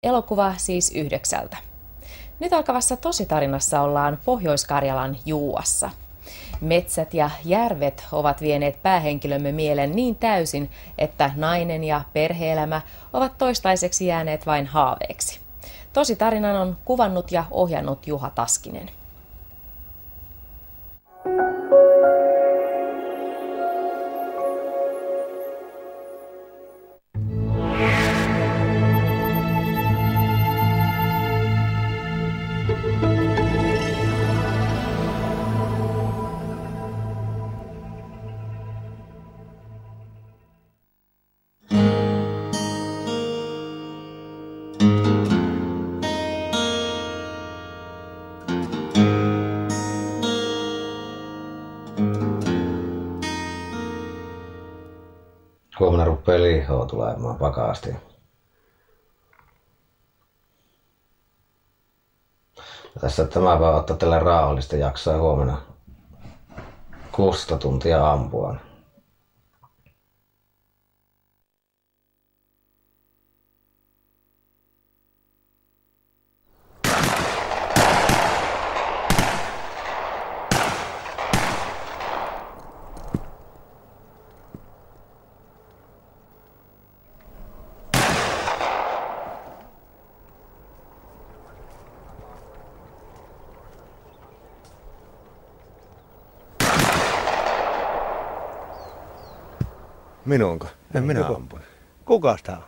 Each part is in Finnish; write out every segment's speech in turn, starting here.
Elokuva siis 9. Nyt alkavassa tositarinassa ollaan Pohjois-Karjalan Juuassa. Metsät ja järvet ovat vieneet päähenkilömme mielen niin täysin, että nainen ja perhe-elämä ovat toistaiseksi jääneet vain haaveeksi. Tositarinan on kuvannut ja ohjannut Juha Taskinen. Huomenna rupeaa lihoa tulemaan pakasti. Tässä tämä vaan ottaa tällä rauhallista jaksaa huomenna 16 tuntia ampua. Minunko? En minä ampu. Kukas tää on?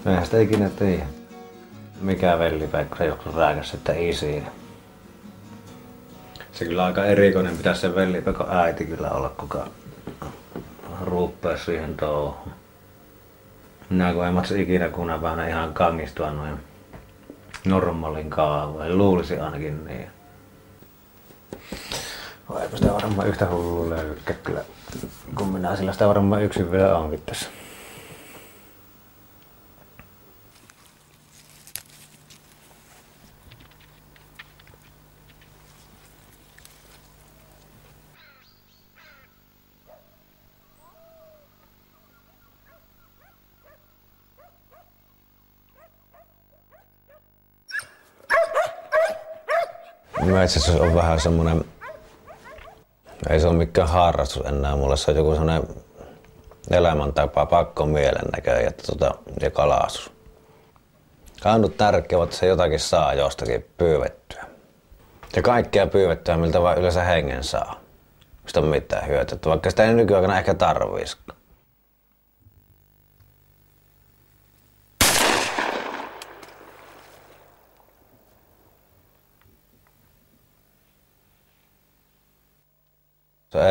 Eihän sitä ikinä tiedä. Mikä vellipäikkä se joskus rääkäs, että isiin. Se kyllä aika erikoinen pitäisi se vellipäikän äiti kyllä olla, kuka ruuppee siihen touhuun. Minä kun en matsi ikinä kuna vähän ihan kangistua noin normaalin kaavoin. Luulisi ainakin niin. Vai eipä sitä varmaan yhtä hullua löykkä kyllä, kun minä sillä sitä varmaan yksin vielä onkin tässä. Metsästys on vähän semmonen, ei se ole mikään harrastus enää mulle, se on joku semmonen elämäntapa, pakko mielen näköjään ja kalastus. Ainut tärkeä on, että se jotakin saa jostakin pyyvettyä. Ja kaikkea pyyvettyä, miltä vaan yleensä hengen saa. Mistä on mitään hyötyä, vaikka sitä ei nykyaikana ehkä tarviisikaan.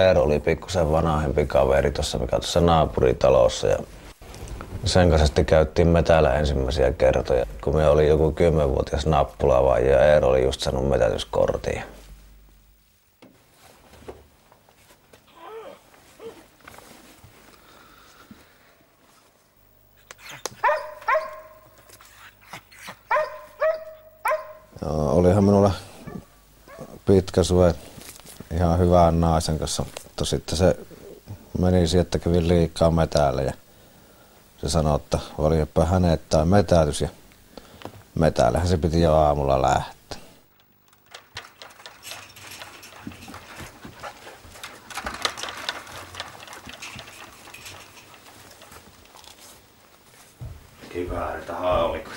Eero oli pikkusen vanhempi kaveri tuossa, mikä tuossa naapuritalossa. Ja sen kanssa sitten käytiin metäällä ensimmäisiä kertoja, kun me oli joku 10-vuotias nappula ja Eero oli just saanut metätyskortin. Olihan minulla pitkä suhe ihan hyvän naisen kanssa, mutta sitten se meni siihen, että kävin liikaa metäällä ja se sanoi, että olipa hänet tai metätys ja metällähän se piti jo aamulla lähteä. Kiväärit ja haulikot.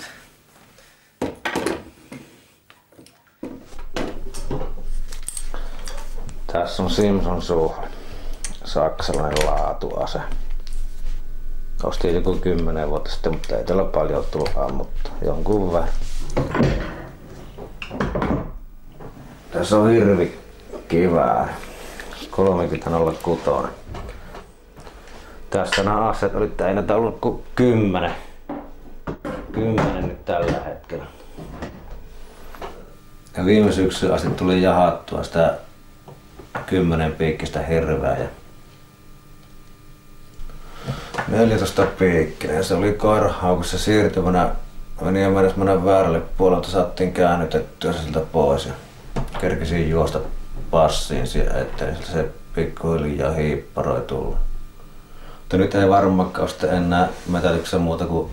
Tässä on Simpson Suhri, saksalainen laatuase. Ostin joku 10 vuotta sitten, mutta ei tällä paljon tullut ammuttua. Jonkun verran. Tässä on hirvikivääri. 30.06. Tästä nämä aseet oli täynnä ollut kuin 10. 10 nyt tällä hetkellä. Ja viime syksyyn asti tuli jahattua sitä 10 piikkistä hirveä ja 14 piikkinen. Ja se oli koirahaukussa siirtymänä. Meni ja mennä väärälle puolelta, saatiin käännytettyä se siltä pois ja kerkisin juosta passiin siellä eteen. Se pikkuhiljaa hiipparoi tullut. Mutta nyt ei varmaankaan ole sitten enää metätyksessä muuta kuin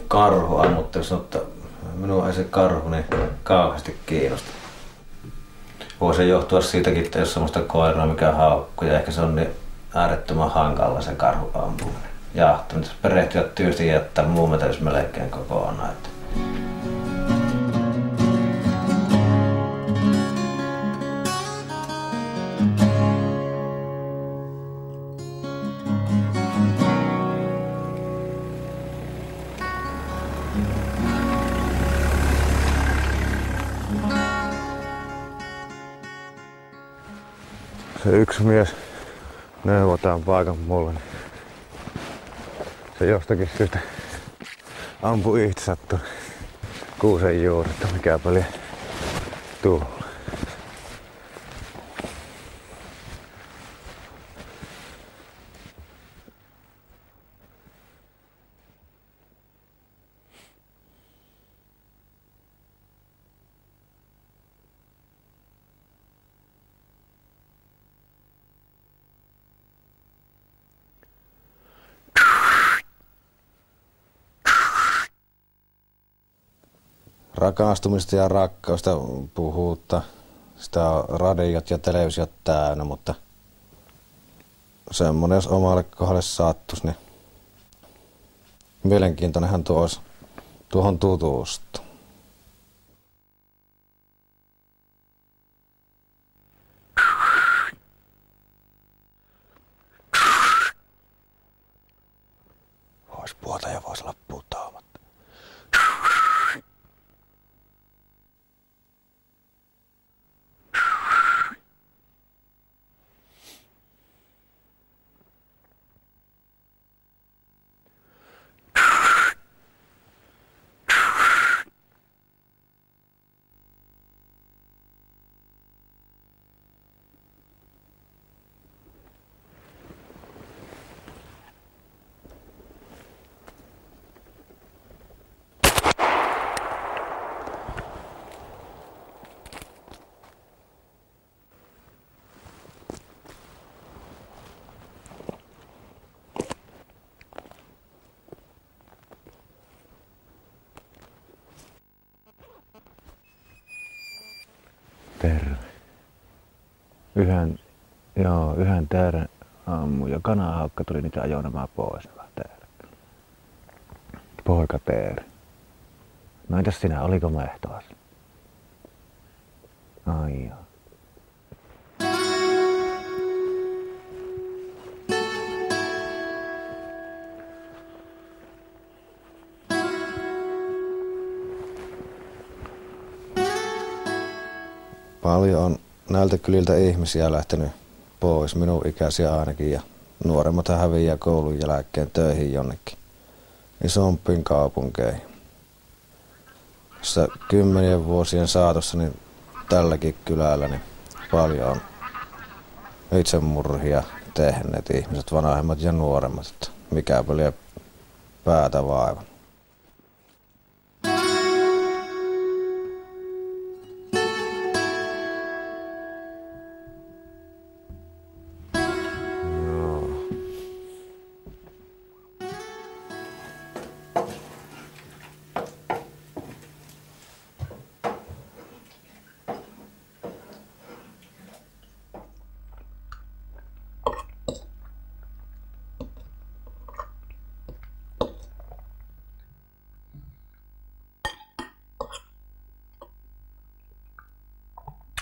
karhu ammuttelussa, mutta minua ei se karhu niin kauheasti kiinnosta. Voi se johtua siitäkin, että jos semmoista koiraa mikä haukkuu ja ehkä se on niin äärettömän hankala se karhu ampuminen. Jahtaminen, jos perehtyä tyystin jättää muu metätys melkein kokonaan. Se yksi mies neuvotaan paikan mulle. Se jostakin syystä ampui itse sattua kuusen juuretta, mikä paljon tuulla. Rakastumista ja rakkausta puhuutta. Sitä on radiot ja televisiot täynnä, mutta semmonen jos omalle kohdalle sattuisi, niin mielenkiintoinenhan tuo olisi tuohon tutustua. Vois puota ja vois olla putoamatta. Terve. Yhden teeren ammuin ja kanahaukka tuli niitä ajonemaan pois. Poika Teeri. No entäs sinä, oliko mehtoas? Ai joo. Paljon on näiltä kyliltä ihmisiä lähtenyt pois, minun ikäisiä ainakin, ja nuoremmat häviää koulun jälkeen töihin jonnekin isompiin kaupunkeihin. Tässä 10 vuosien saatossa niin tälläkin kylällä niin paljon on itsemurhia tehneet ihmiset, vanhemmat ja nuoremmat, että mikä paljon päätä vaivan.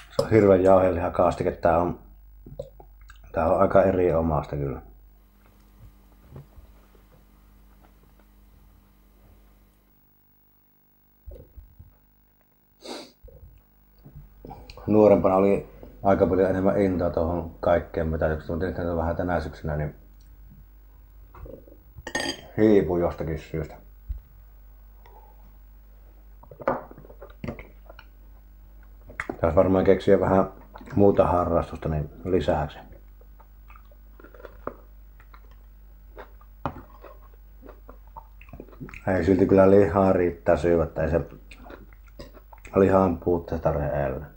Se on hirveän jauheliha kaastike. Tää on aika eri omasta kyllä. Nuorempana oli aika paljon enemmän intoa tuohon kaikkeen metätykseen, mutta nyt vähän tänä syksynä niin hiipuu jostakin syystä. Taas varmaan keksiä vähän muuta harrastusta niin lisäksi. Ei silti kyllä lihaa riittää syödä, ei se lihan puutteesta tarvitse elää.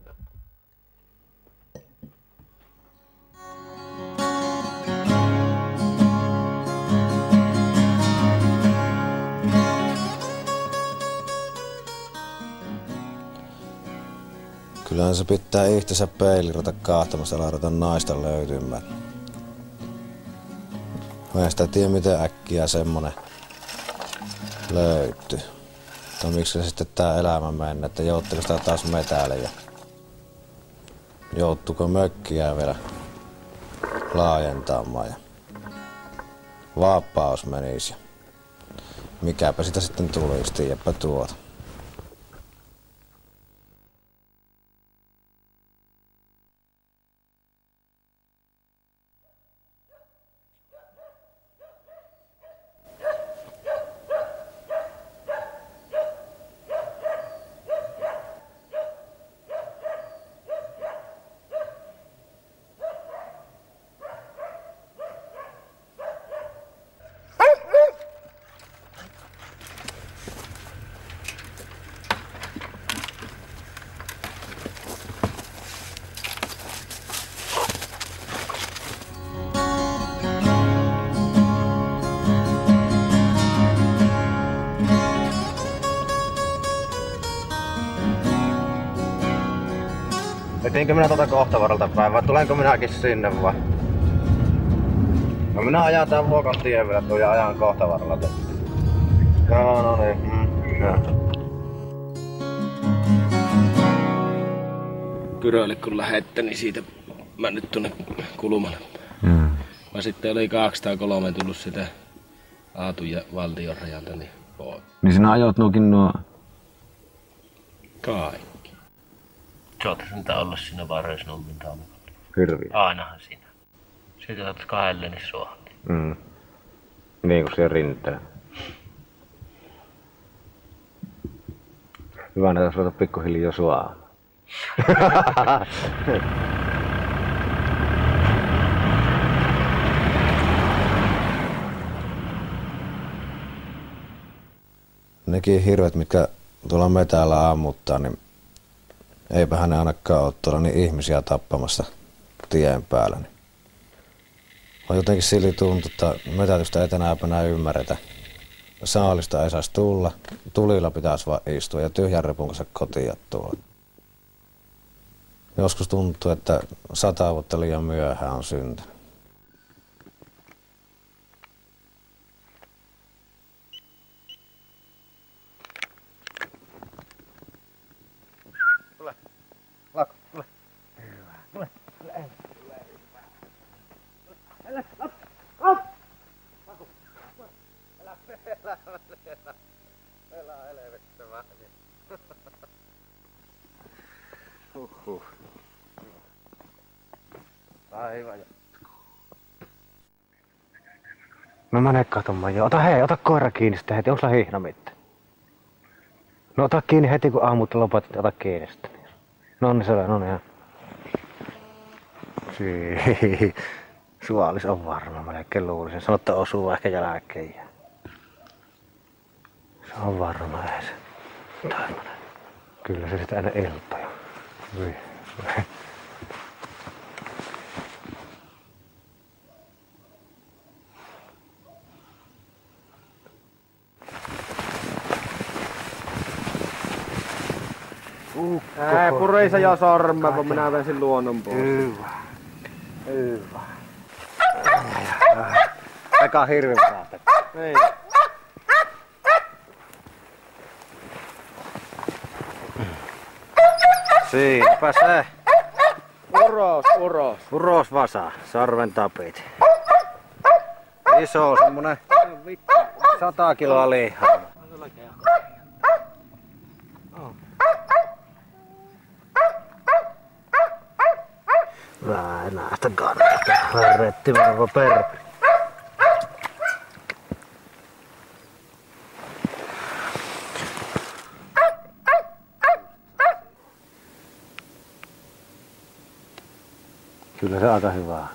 Kyllähän se pitää itsensä peilin ruveta kaahtamassa ja ruveta naista löytymään. Mä en sitä tiedä miten äkkiä semmonen löytyy. No miksi se sitten tää elämä mennä, että jouttiko sitä taas metälle ja jouttuuko mökkiä vielä laajentamaan ja vapaus menisi. Mikäpä sitä sitten tulisi, tiedäpä tuota. Vetiinkö minä tuota Kohtavaralta päin vai tulenko minäkin sinne vai? No minä ajan tän Vuokon tien vielä tuon ja ajan Kohtavaralla. Joo, no niin. Kyrölle kun lähette, niin siitä mä nyt tuonne kulmalle. Mä sitten oli 203 tullut sitä Aatun ja Valtion rajalta niin pois. Niin sinä ajot nuo? Kaikki. Saatais niitä olla siinä Varresnummin tammikolla. Hirviä. Ainahan siinä. Siitä saat kahdelle niin suohti. Niin kuin siellä rinteellä. Hyvä näitä ruveta pikkuhiljaa suoamaan. Nekin hirvet, mitkä tuolla metällä ammuttaa, niin eipähän ne ainakaan ole tuolla niin ihmisiä tappamassa tien päällä. Niin. On jotenkin silti tuntuu, että metätystä ei tänäpänä ymmärretä. Saalista ei saisi tulla, tulilla pitäisi vaan istua ja tyhjän repun kanssa kotiin tuolla. Joskus tuntuu, että 100 vuotta liian myöhään on syntynyt. Aivan. No mä mene katsomaan jo. Ota koira kiinni sitten heti. Onko sulla hihna mitään? No ota kiinni heti kun aamut lopetat. Ota kiinni sitten. Nonni se on, ihan. Suolis on varma. Mä melkein luulisin. Sano, että osuu ehkä jälkeen. Se on varma edes. Kyllä se sitä ennen iltaa jo. Ei pureisa ja sorme, kun minä vensin luonnon pois. Hyvä. Eka hirvi päästä. Niin. Siinäpä se. Uros. Uros vasa, sarven tapit. Iso semmonen 100 kiloa lihaa. Mä enää sitä kannata. Herretti varma perperi. Kyllä se aika hyvä.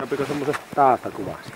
Sopiko semmosesta taasta kuvasta?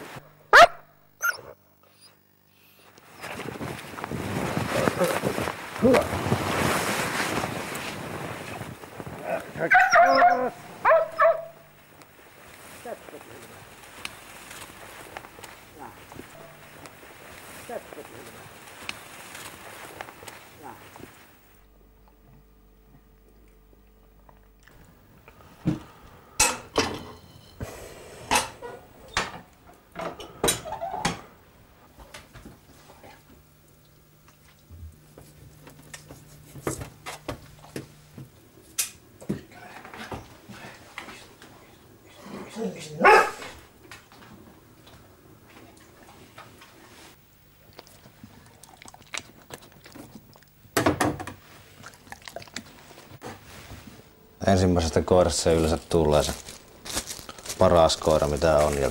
Ensimmäisestä koirasta se yleensä tulee se paras koira mitä on ja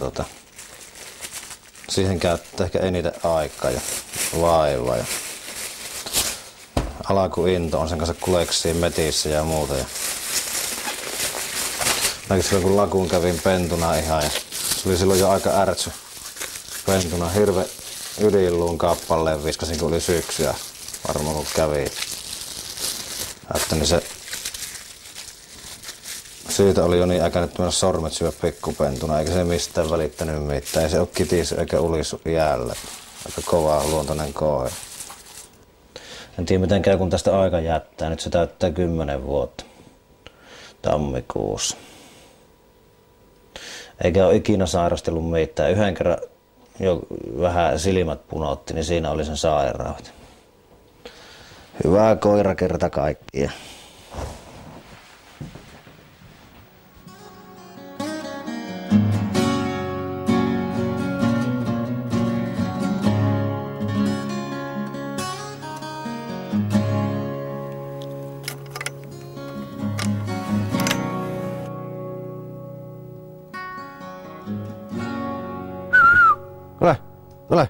siihen käyttää ehkä eniten aikaa ja vaivaa ja alkuinto on sen kanssa kuleksiin metissä ja muuta. Ja mäkin silloin kun lakuun kävin pentuna ihan ja se oli silloin jo aika ärtsy pentuna. Hirve ydinluun kappalleen viskasin kun oli syksyä varmaan kun kävin. Että niin se siitä oli jo niin äkäinen, että meillä sormet syö pikkupentuna, eikä se mistään välittänyt mitään. Ei se ole kitis eikä ulisu jäällä. Aika kova luontainen koira. En tiedä miten käy, kun tästä aika jättää. Nyt se täyttää 10 vuotta tammikuussa. Eikä ole ikinä sairastellut mitään. Yhden kerran jo vähän silmät punotti, niin siinä oli sen sairaus. Hyvä koira kerta kaikkiaan. Tule!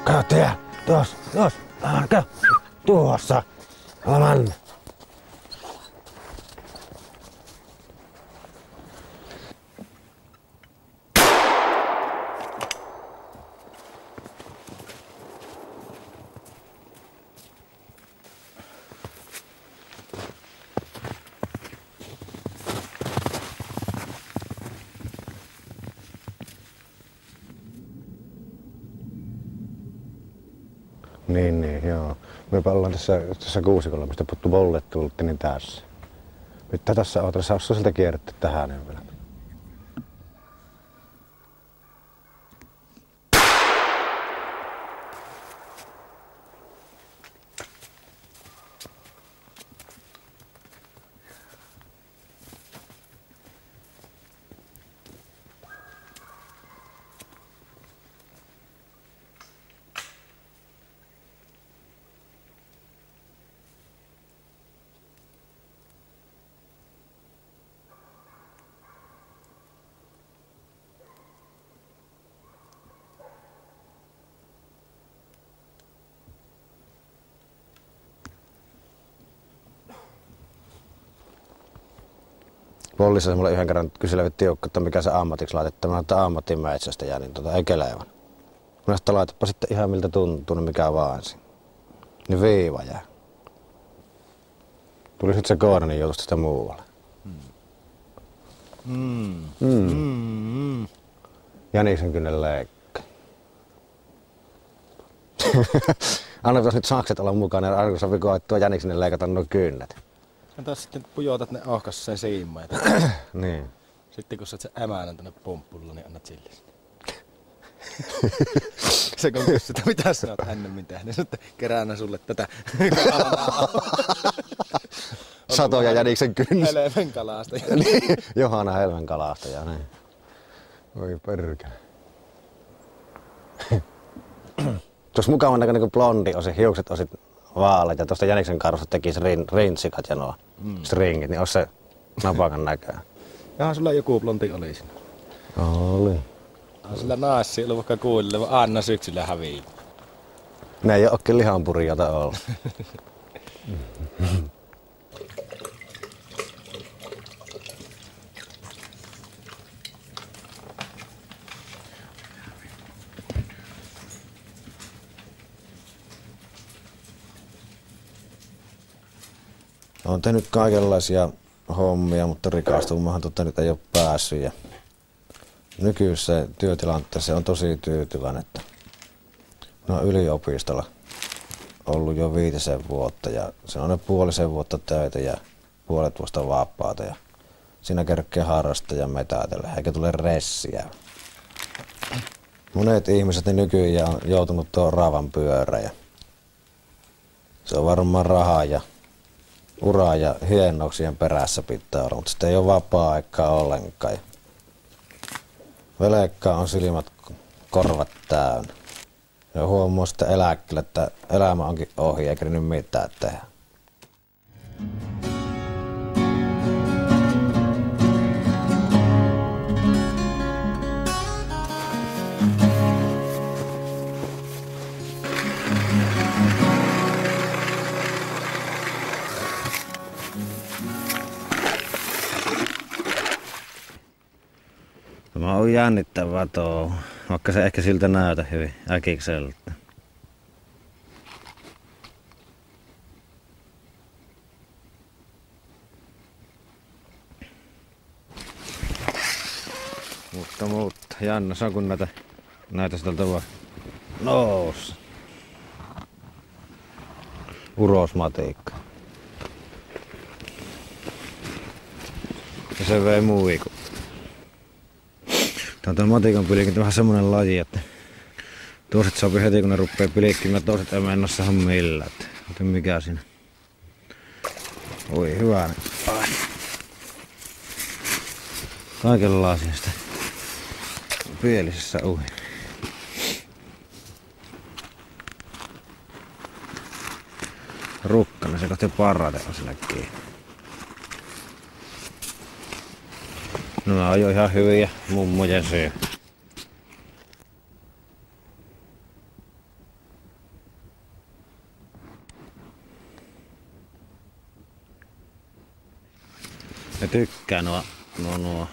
Käy tie! Tuossa! Käy! Tuossa! Alaman! Niin, joo. Me ollaan tässä kuusikolla, mistä puuttuu bollet tullut, niin tässä. Pitää tässä odotella, jos sieltä kierretty tähän niin vielä. Pollissa mulle yhden kerran kyselevät tiukka, että mikä se ammatiksi laitetaan. Mä oon ammattimetsästäjä, niin ei kelevän. Mä sitten laitapa sitten ihan miltä tuntuu, niin mikä vaan siinä. Niin viiva jää. Tuli sitten se koira, niin joutui sitä muualle. Jäniksen kynnen leikka. Anna pitäis nyt sakset olla mukana ja aina kun sopii koettua jäniksen leikata nuo kynnet. Entä sitten pujotat ne ohkas sen siimaan. Niin. Sitten kun sä oot sen emänän tänne pumppulla, niin annat sille sitä. Se kun kysytään, mitä sä oot ennemmin tehnyt, niin että kerään sulle tätä Satoja jäniksen kynnys. Helven kalastaja. Niin, Johanna Helven kalastaja, niin. Oi perkele. Tuossa mukavan näköinen kuin blondi osi, hiukset osit vaaleat ja tuosta jäniksen karvosta tekisi rintsikat ja nuo stringit, niin olisi se napakan näköä. Jaha, sulla joku blondi oli siinä. Oli. Sillä naassi ollut vaikka kuulille, vaan aina syksyllä häviää. Ne ei ole oikein lihanpurijoita ollut. Olen tehnyt kaikenlaisia hommia, mutta rikastumahan nyt ei ole päässyt. Ja nykyisessä työtilanteessa on tosi tyytyväinen, että olen yliopistolla ollut jo 5 vuotta ja se on 5 vuotta töitä ja 5 vuotta vapaata. Ja siinä kerkee harrastaa ja metätellä, eikä tule ressiä. Monet ihmiset nykyään on joutunut tuon raavan pyörään. Se on varmaan rahaa ja uraa ja hienouksien perässä pitää olla, mutta sitten ei ole vapaa-aikaa ollenkaan. Velekkaa on silmät korvat täynnä. Ja huomaa sitten eläkkeelle, että elämä onkin ohi eikä nyt mitään tehdä. Tämä on jännittävää touhu, vaikka se ehkä siltä näytä hyvin äkikseltä. Mutta jännä se on, kun näitä sieltä vaan nousi. Urosmatiikka. Ja se vei muiku. Tämä on matikan pylikin vähän semmonen laji, että toiset sopii heti kun ne ruppee pylikkimään, toiset ei mennä ihan millään. Joten mikä siinä? Oi hyvä. Kaikenlaisia sitä pielisessä ui. Rukkana se kohti parhaiten on sillä kiinni. Nämä on jo ihan hyviä mummojen syy. Ne tykkää nuo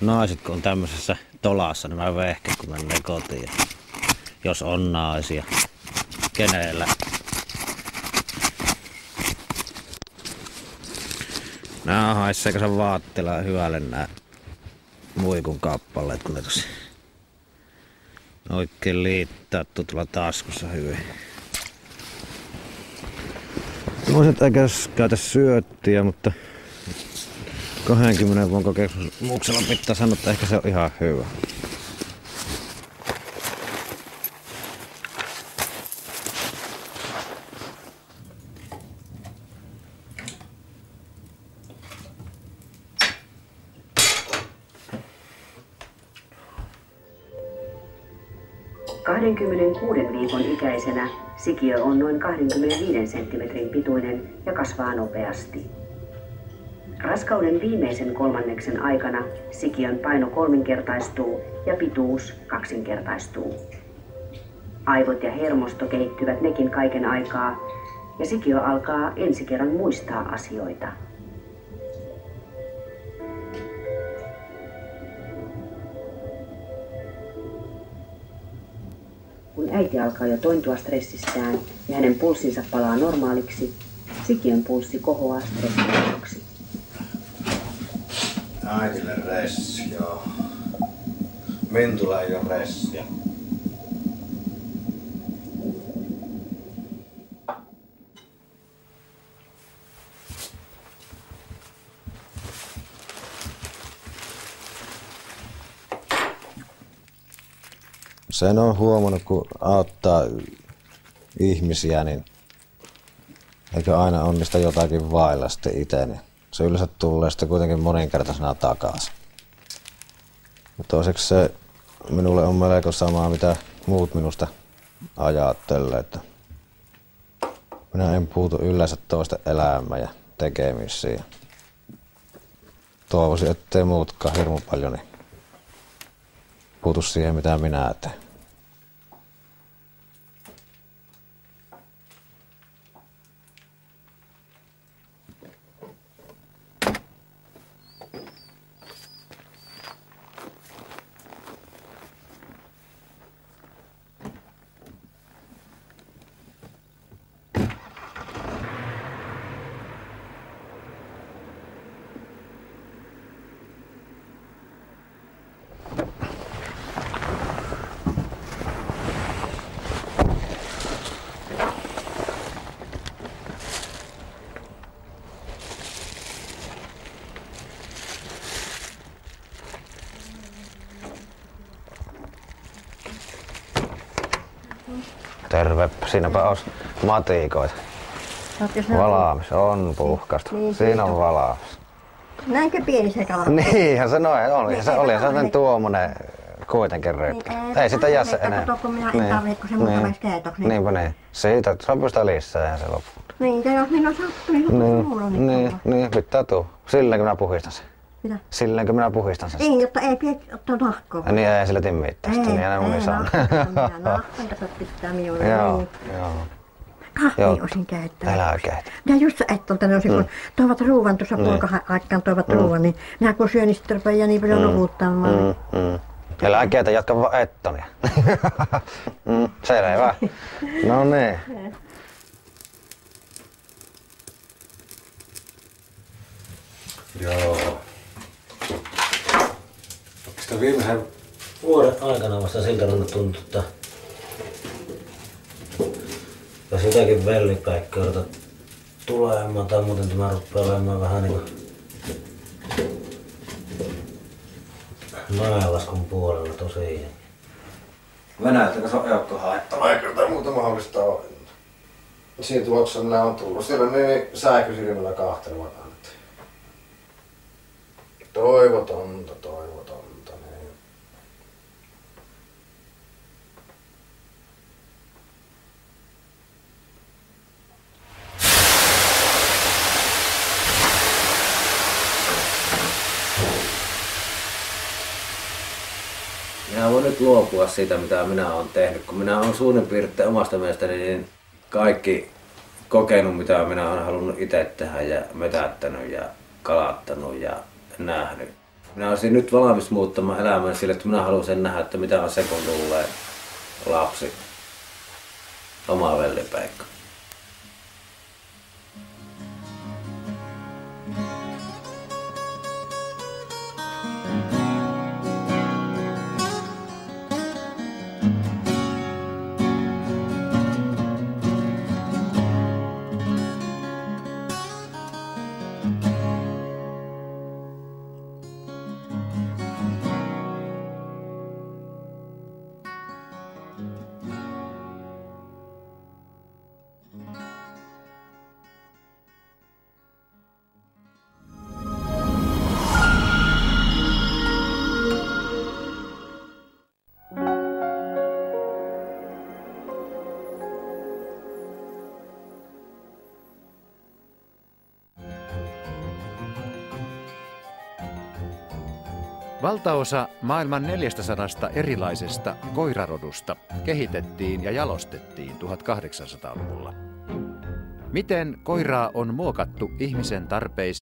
naiset, kun on tämmöisessä tolassa nämä vehket, kun menee kotiin. Jos on naisia. Kenellä? Nää haisseeko se vaatteella hyvälle nää muikun kappaleet, kun ne tosi oikein liittää tuolla taskussa hyvin. Toiset ei käytä syöttiä, mutta 20 vuoden kokemuksella pitää sanoa, että ehkä se on ihan hyvä. Viikon ikäisenä sikiö on noin 25 senttimetrin pituinen ja kasvaa nopeasti. Raskauden viimeisen 3. aikana sikiön paino 3-kertaistuu ja pituus 2-kertaistuu. Aivot ja hermosto kehittyvät nekin kaiken aikaa ja sikiö alkaa ensi kerran muistaa asioita. Kun äiti alkaa jo tointua stressistään ja hänen pulssinsa palaa normaaliksi, sikiön pulssi kohoaa stressivuoksi. Äitille ressi, joo. Mintulla ei ole ressiä. Sen on huomannut, kun auttaa ihmisiä, niin eikö aina onnista jotakin vailla sitten itse, niin se yleensä tulee sitten kuitenkin moninkertaisena takaisin. Ja toiseksi se minulle on melko samaa, mitä muut minusta ajattelee, että minä en puutu yleensä toisten elämään ja tekemisiin. Toivoisin, ettei muutkaan hirmu paljon niin puutu siihen, mitä minä teen. Terve. Siinäpä olisi matikoita. Valaamis. On puhkasta. Niin, siinä on valaamis. Näinkö pieni se kala? Niinhän se noin oli. Se oli sellainen tuommoinen kuitenkin ryyppi. Ei sitä jää se enää. Kato, kun minä en tarvitse, kun se muutamaksi käytöksi. Niinpä niin. Siitä sopii sitä lisää ja se loppu. Niin, ja jos minä sattuu, niin mulla on niin, pitää tuu. Silläkö minä puhistan sen? Mitä? Silläkö minä puhistan sen? Ei, jotta ei pidä ottaa nahkoa. Niin ei sillä tee mitään, niin enää moni saa. Nahkan tässä pitää minulle. Joo. Kahvia olisin käyttänyt. Älä käytä. Ja just sä et olta, kun toivat ruuan tuossa puolikahan aikaan toivat ruuan, niin minä kun syön, niin sitten rupeaa niin paljon nukuttamaan. Älä käytä, jatka vaan ettonia. Selvä. No niin. Joo. Sitä viimeisen vuoden aikana vasta siltä on tuntuu, että jos jotakin vellipäikköä tulemaan tai muuten tämä rupeaa olemaan vähän niinku naelaskun puolella tosiaan. Venäjältä se on eukko haettava, eikä jotain muuta mahdollista ole. Siinä tuloksessa minä olen tullut. Siellä niin säikysilmällä kahtelevat annettiin. Toivotonta. Niin. Minä voin nyt luopua siitä, mitä minä olen tehnyt, kun minä olen suurin piirtein omasta mielestäni niin kaikki kokenut, mitä minä olen halunnut itse tehdä ja metättänyt ja kalattanut ja nähnyt. Minä olisin nyt valmis muuttamaan elämän sille, että minä haluaisin nähdä, että mitä on se, kun tulee lapsi, oma vellipäikkä. Valtaosa maailman 400 erilaisesta koirarodusta kehitettiin ja jalostettiin 1800-luvulla. Miten koiraa on muokattu ihmisen tarpeisiin?